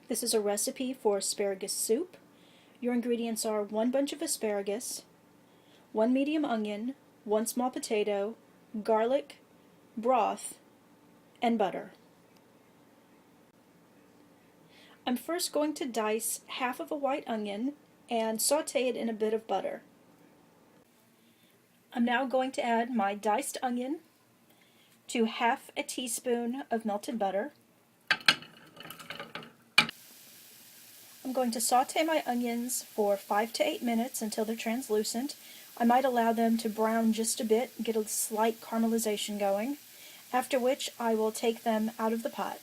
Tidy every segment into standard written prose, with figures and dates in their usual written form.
This is a recipe for asparagus soup. Your ingredients are 1 bunch of asparagus, 1 medium onion, 1 small potato, garlic, broth, and butter. I'm first going to dice half of a white onion and saute it in a bit of butter. I'm now going to add my diced onion to half a teaspoon of melted butter. I'm going to saute my onions for 5 to 8 minutes until they're translucent. I might allow them to brown just a bit, get a slight caramelization going, after which I will take them out of the pot.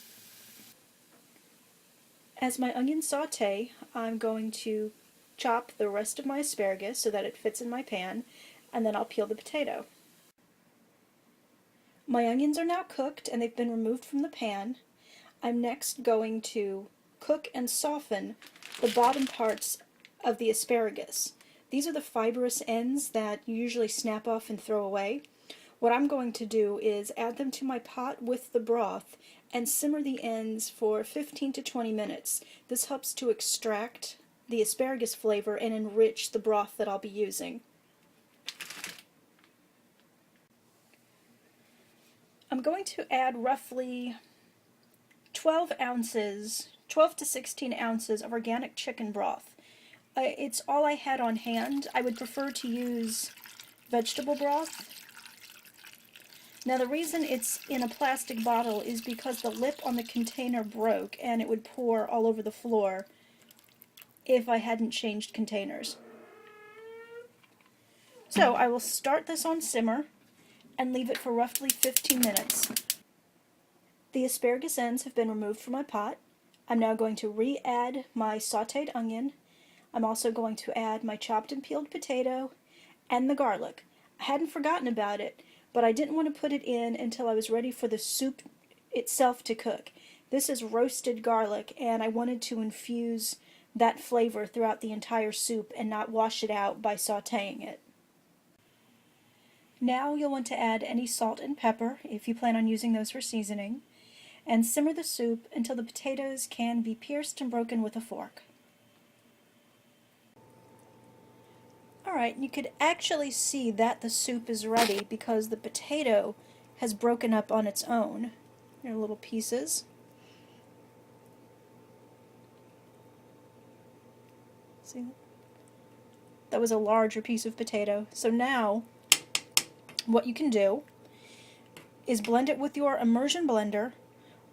As my onions saute, I'm going to chop the rest of my asparagus so that it fits in my pan, and then I'll peel the potato. My onions are now cooked and they've been removed from the pan. I'm next going to cook and soften the bottom parts of the asparagus. These are the fibrous ends that you usually snap off and throw away. What I'm going to do is add them to my pot with the broth and simmer the ends for 15 to 20 minutes. This helps to extract the asparagus flavor and enrich the broth that I'll be using. I'm going to add roughly 12 to 16 ounces of organic chicken broth. It's all I had on hand. I would prefer to use vegetable broth. Now the reason it's in a plastic bottle is because the lip on the container broke and it would pour all over the floor if I hadn't changed containers. So I will start this on simmer and leave it for roughly 15 minutes. The asparagus ends have been removed from my pot. I'm now going to re-add my sauteed onion. I'm also going to add my chopped and peeled potato and the garlic. I hadn't forgotten about it, but I didn't want to put it in until I was ready for the soup itself to cook. This is roasted garlic, and I wanted to infuse that flavor throughout the entire soup and not wash it out by sauteing it. Now you'll want to add any salt and pepper, if you plan on using those for seasoning, and simmer the soup until the potatoes can be pierced and broken with a fork. Alright, you could actually see that the soup is ready because the potato has broken up on its own. There are little pieces. See? That was a larger piece of potato. So now, what you can do is blend it with your immersion blender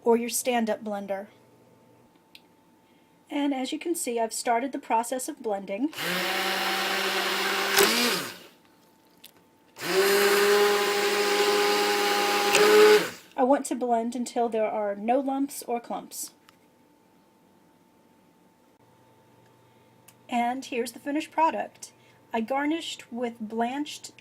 or your stand-up blender. And as you can see, I've started the process of blending. I want to blend until there are no lumps or clumps. And here's the finished product. I garnished with blanched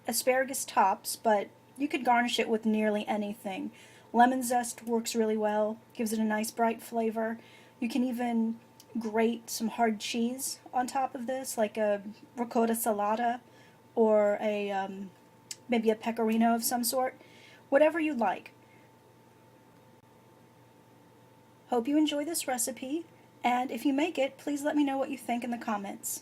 asparagus tops, but you could garnish it with nearly anything. Lemon zest works really well, gives it a nice bright flavor. You can even grate some hard cheese on top of this, like a ricotta salata or maybe a pecorino of some sort. Whatever you like. Hope you enjoy this recipe, and if you make it, please let me know what you think in the comments.